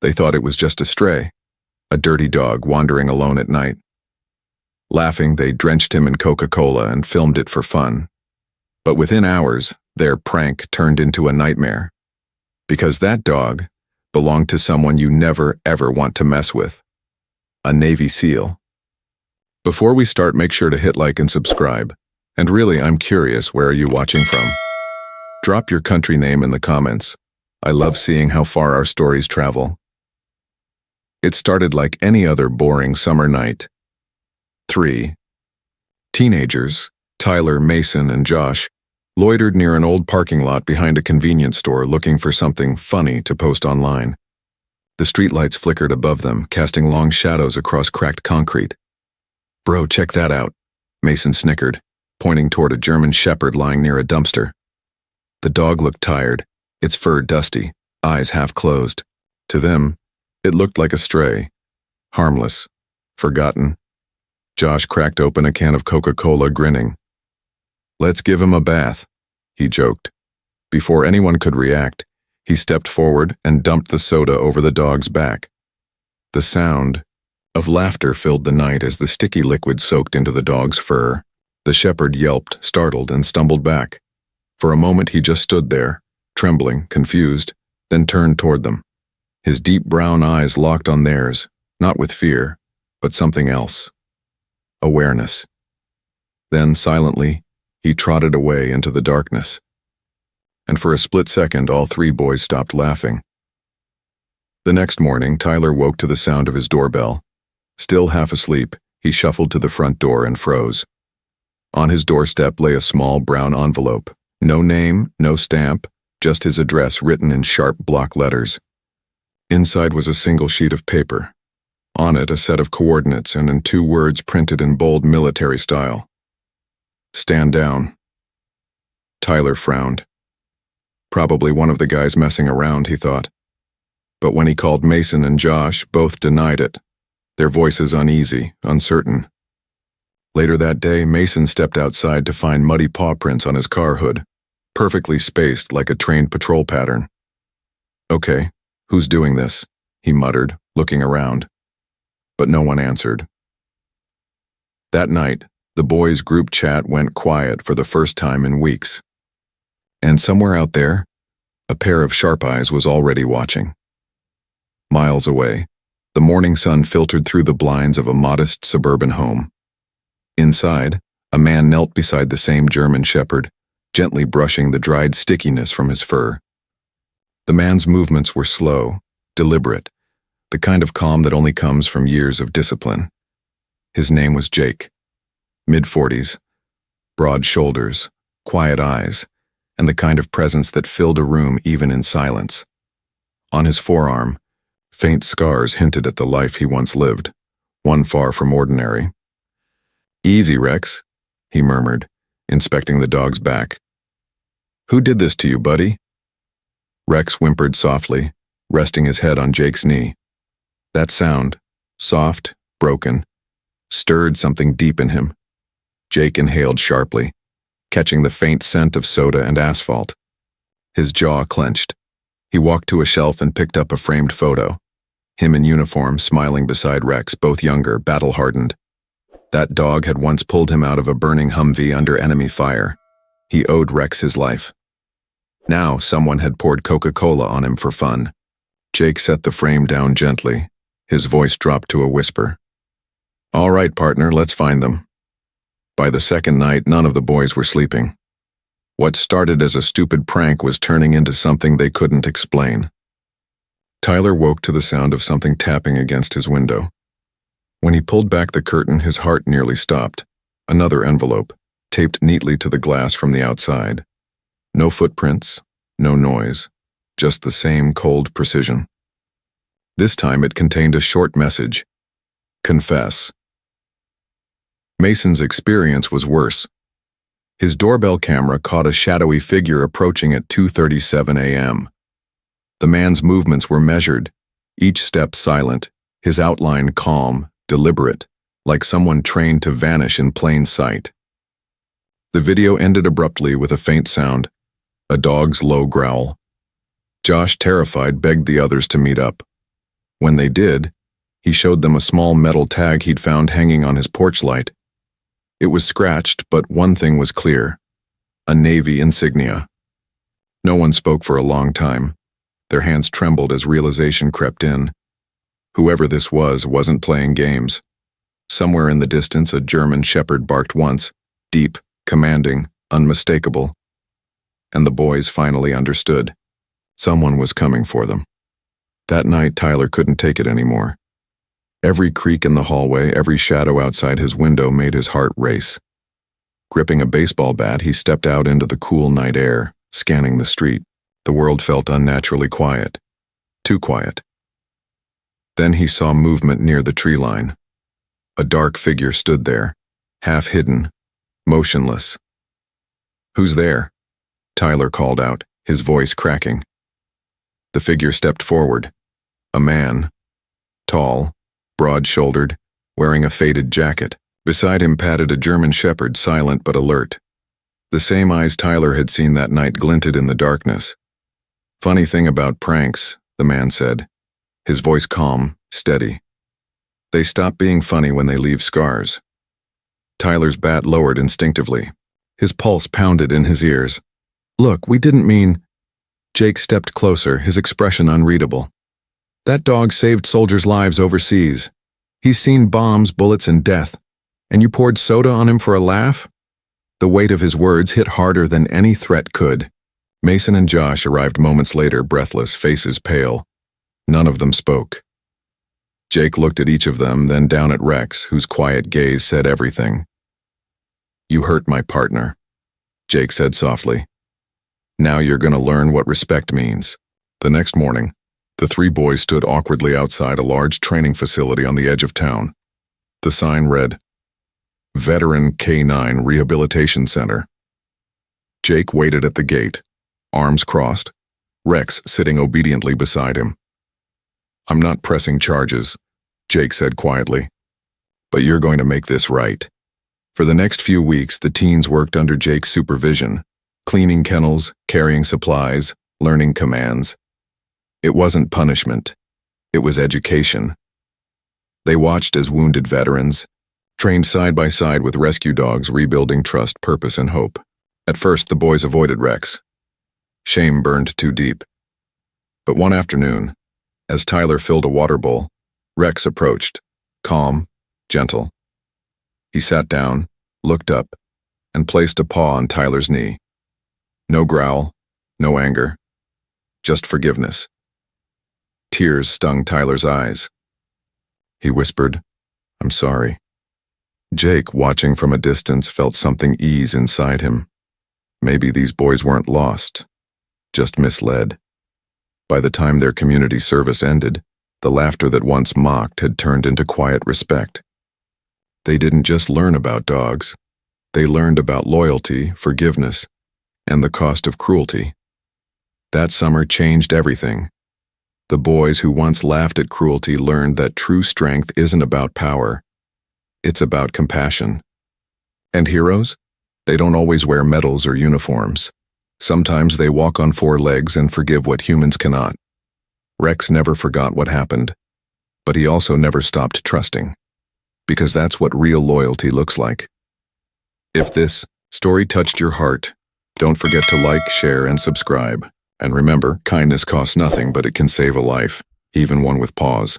They thought it was just a stray, a dirty dog wandering alone at night. Laughing, they drenched him in Coca-Cola and filmed it for fun. But within hours, their prank turned into a nightmare. Because that dog belonged to someone you never, ever want to mess with. A Navy SEAL. Before we start, make sure to hit like and subscribe. And really, I'm curious, where are you watching from? Drop your country name in the comments. I love seeing how far our stories travel. It started like any other boring summer night. 3 teenagers, Tyler, Mason, and Josh, loitered near an old parking lot behind a convenience store looking for something funny to post online. The streetlights flickered above them, casting long shadows across cracked concrete. "Bro, check that out," Mason snickered, pointing toward a German shepherd lying near a dumpster. The dog looked tired, its fur dusty, eyes half closed. To them, it looked like a stray, harmless, forgotten. Josh cracked open a can of Coca-Cola, grinning. "Let's give him a bath," he joked. Before anyone could react, he stepped forward and dumped the soda over the dog's back. The sound of laughter filled the night as the sticky liquid soaked into the dog's fur. The shepherd yelped, startled, and stumbled back. For a moment he just stood there, trembling, confused, then turned toward them. His deep brown eyes locked on theirs, not with fear, but something else. Awareness. Then, silently, he trotted away into the darkness. And for a split second, all 3 boys stopped laughing. The next morning, Tyler woke to the sound of his doorbell. Still half asleep, he shuffled to the front door and froze. On his doorstep lay a small brown envelope. No name, no stamp, just his address written in sharp block letters. Inside was a single sheet of paper. On it, a set of coordinates and in 2 words printed in bold military style. "Stand down." Tyler frowned. Probably one of the guys messing around, he thought. But when he called Mason and Josh, both denied it, their voices uneasy, uncertain. Later that day, Mason stepped outside to find muddy paw prints on his car hood, perfectly spaced like a trained patrol pattern. "Okay, who's doing this?" he muttered, looking around. But no one answered. That night, the boys' group chat went quiet for the first time in weeks. And somewhere out there, a pair of sharp eyes was already watching. Miles away, the morning sun filtered through the blinds of a modest suburban home. Inside, a man knelt beside the same German shepherd, gently brushing the dried stickiness from his fur. The man's movements were slow, deliberate, the kind of calm that only comes from years of discipline. His name was Jake. Mid-40s, broad shoulders, quiet eyes, and the kind of presence that filled a room even in silence. On his forearm, faint scars hinted at the life he once lived, one far from ordinary. "Easy, Rex," he murmured, inspecting the dog's back. "Who did this to you, buddy?" Rex whimpered softly, resting his head on Jake's knee. That sound, soft, broken, stirred something deep in him. Jake inhaled sharply, catching the faint scent of soda and asphalt. His jaw clenched. He walked to a shelf and picked up a framed photo. Him in uniform, smiling beside Rex, both younger, battle-hardened. That dog had once pulled him out of a burning Humvee under enemy fire. He owed Rex his life. Now someone had poured Coca-Cola on him for fun. Jake set the frame down gently. His voice dropped to a whisper. "All right, partner, let's find them." By the second night, none of the boys were sleeping. What started as a stupid prank was turning into something they couldn't explain. Tyler woke to the sound of something tapping against his window. When he pulled back the curtain, his heart nearly stopped. Another envelope, taped neatly to the glass from the outside. No footprints, no noise, just the same cold precision. This time it contained a short message. Confess. Mason's experience was worse. His doorbell camera caught a shadowy figure approaching at 2:37 a.m. The man's movements were measured, each step silent, his outline calm, deliberate, like someone trained to vanish in plain sight. The video ended abruptly with a faint sound, a dog's low growl. Josh, terrified, begged the others to meet up. When they did, he showed them a small metal tag he'd found hanging on his porch light. It was scratched, but one thing was clear: a Navy insignia. No one spoke for a long time. Their hands trembled as realization crept in. Whoever this was wasn't playing games. Somewhere in the distance, a German shepherd barked once, deep, commanding, unmistakable. And the boys finally understood. Someone was coming for them. That night, Tyler couldn't take it anymore. Every creak in the hallway, every shadow outside his window made his heart race. Gripping a baseball bat, he stepped out into the cool night air, scanning the street. The world felt unnaturally quiet. Too quiet. Then he saw movement near the tree line. A dark figure stood there, half hidden, motionless. "Who's there?" Tyler called out, his voice cracking. The figure stepped forward. A man, tall, broad-shouldered, wearing a faded jacket. Beside him padded a German shepherd, silent but alert. The same eyes Tyler had seen that night glinted in the darkness. "Funny thing about pranks," the man said, his voice calm, steady. "They stop being funny when they leave scars." Tyler's bat lowered instinctively. His pulse pounded in his ears. "Look, we didn't mean—" Jake stepped closer, his expression unreadable. "That dog saved soldiers' lives overseas. He's seen bombs, bullets, and death. And you poured soda on him for a laugh?" The weight of his words hit harder than any threat could. Mason and Josh arrived moments later, breathless, faces pale. None of them spoke. Jake looked at each of them, then down at Rex, whose quiet gaze said everything. "You hurt my partner," Jake said softly. "Now you're going to learn what respect means." The next morning, the three boys stood awkwardly outside a large training facility on the edge of town. The sign read, "Veteran K9 Rehabilitation Center." Jake waited at the gate, arms crossed, Rex sitting obediently beside him. "I'm not pressing charges," Jake said quietly, "but you're going to make this right." For the next few weeks, the teens worked under Jake's supervision, cleaning kennels, carrying supplies, learning commands. It wasn't punishment. It was education. They watched as wounded veterans, trained side by side with rescue dogs, rebuilding trust, purpose, and hope. At first, the boys avoided Rex. Shame burned too deep. But one afternoon, as Tyler filled a water bowl, Rex approached, calm, gentle. He sat down, looked up, and placed a paw on Tyler's knee. No growl, no anger, just forgiveness. Tears stung Tyler's eyes. He whispered, "I'm sorry." Jake, watching from a distance, felt something ease inside him. Maybe these boys weren't lost, just misled. By the time their community service ended, the laughter that once mocked had turned into quiet respect. They didn't just learn about dogs. They learned about loyalty, forgiveness, and the cost of cruelty. That summer changed everything. The boys who once laughed at cruelty learned that true strength isn't about power. It's about compassion. And heroes? They don't always wear medals or uniforms. Sometimes they walk on four legs and forgive what humans cannot. Rex never forgot what happened, but he also never stopped trusting. Because that's what real loyalty looks like. If this story touched your heart, don't forget to like, share, and subscribe. And remember, kindness costs nothing, but it can save a life, even one with paws.